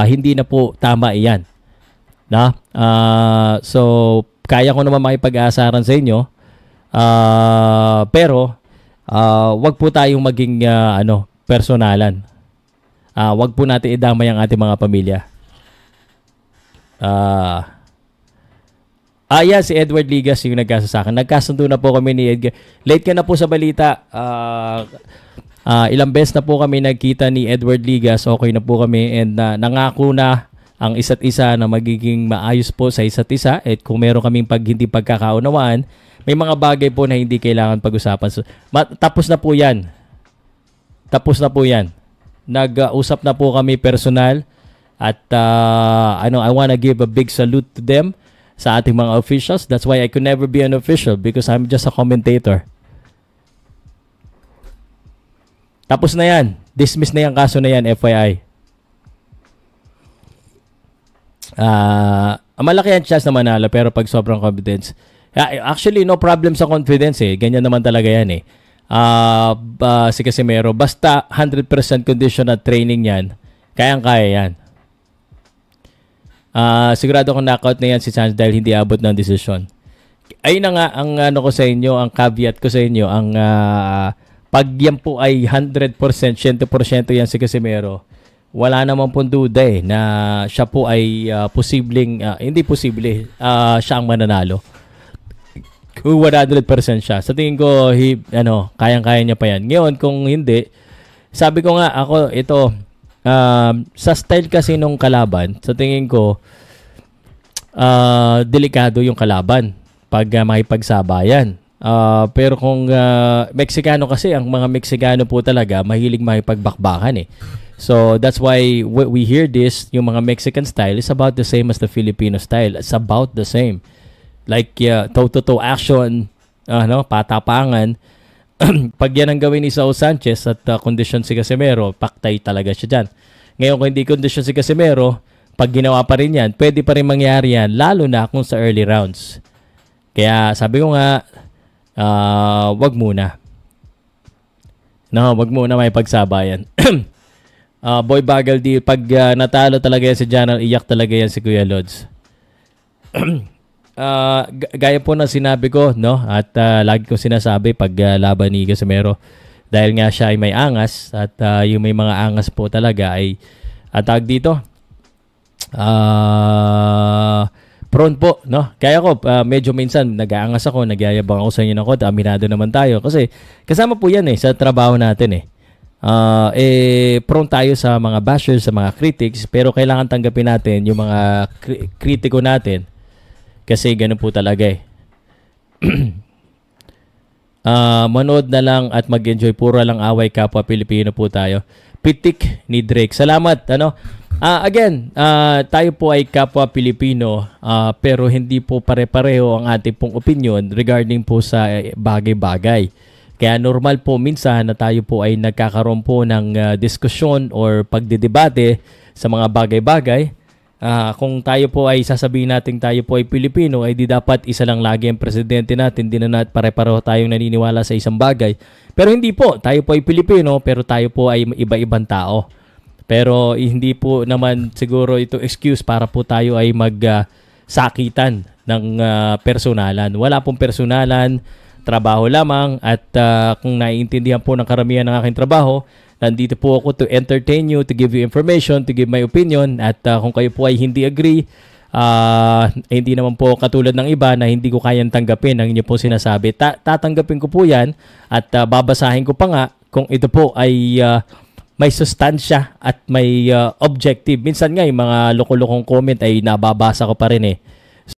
hindi na po tama iyan. Na? So, kaya ko naman makipag-aasaran sa inyo. Pero, wag po tayong maging personalan. Wag po natin idamay ang ating mga pamilya. Yan, si Edward Ligas yung nagkasa sa akin. Nagkasundo na po kami ni Edgar. Late ka na po sa balita. Ilang beses na po kami nagkita ni Edward Ligas. Okay na po kami and nangako na ang isa't isa na magiging maayos po sa isa't isa. At kung meron kaming hindi pagkakaunawaan, may mga bagay po na hindi kailangan pag-usapan. So, tapos na po yan. Tapos na po yan. Nag-usap na po kami personal. At I wanna give a big salute to them sa ating mga officials. That's why I could never be an official because I'm just a commentator. Tapos na yan. Dismiss na yung kaso na yan, FYI. Malaki ang chance na manalo pero pag sobrang confidence. Actually, no problem sa confidence eh. Ganyan naman talaga yan eh. Si Casimero, basta 100% condition at training yan, kayang-kaya yan. Sigurado kung knockout na yan si Sanchez dahil hindi abot ng desisyon. Ayun na nga ang ko sa inyo, ang caveat ko sa inyo, ang pag yan po ay 100%, 100% yan si Casimero, wala naman pong duda eh na siya po ay hindi posible siya ang mananalo. 100% siya. Sa tingin ko, kayang-kaya niya pa yan. Ngayon, kung hindi, sabi ko nga, ako, ito, sa style kasi nung kalaban, sa tingin ko, delikado yung kalaban pag makipagsabayan. Pero kung Meksikano kasi, ang mga Meksikano po talaga, mahilig makipagbakbakan eh. So, that's why we hear this, yung mga Mexican style is about the same as the Filipino style. It's about the same. Like, toe-to-toe action, patapangan. Pag yan ang gawin ni Saul Sanchez at kondisyon si Casimero, paktay talaga siya dyan. Ngayon, kung hindi kondisyon si Casimero, pag ginawa pa rin yan, pwede pa rin mangyari yan, lalo na kung sa early rounds. Kaya sabi ko nga, wag muna. Wag muna may pagsabayan. Boy Bagal deal, pag natalo talaga yan si Janel, iyak talaga yan si Kuya Lods. Gaya po na sinabi ko, no? At lagi ko sinasabi pag laban ni Casimero, dahil nga siya ay may angas at yung may mga angas po talaga ay tawag dito prone po, no? Kaya ko medyo minsan nag-aangas ako, nagyayabang ako sa inyo ng konti, aminado naman tayo kasi kasama po yan sa trabaho natin prone tayo sa mga bashers, sa mga critics, pero kailangan tanggapin natin yung mga kritiko natin. Kasi ganun po talaga manood na lang at mag-enjoy. Puro lang away, kapwa Pilipino po tayo. Pitik ni Drake. Salamat. Again, tayo po ay kapwa Pilipino pero hindi po pare-pareho ang ating pong opinion regarding po sa bagay-bagay. Kaya normal po minsan na tayo po ay nagkakaroon po ng diskusyon or pagdidebate sa mga bagay-bagay. Kung tayo po ay sasabihin natin tayo po ay Pilipino, ay di dapat isa lang lagi ang presidente natin. Di na pare-pareho tayong naniniwala sa isang bagay. Pero hindi po. Tayo po ay Pilipino, pero tayo po ay iba-ibang tao. Pero hindi po naman siguro ito excuse para po tayo ay magsakitan ng personalan. Wala pong personalan, trabaho lamang. At kung naiintindihan po ng karamihan ng aking trabaho, nandito po ako to entertain you, to give you information, to give my opinion. At kung kayo po ay hindi agree, hindi naman po katulad ng iba na hindi ko kayang tanggapin ang inyo po sinasabi. Tatanggapin ko po yan at babasahin ko pa nga kung ito po ay may sustansya at may objective. Minsan nga yung mga loko-lokong comment ay nababasa ko pa rin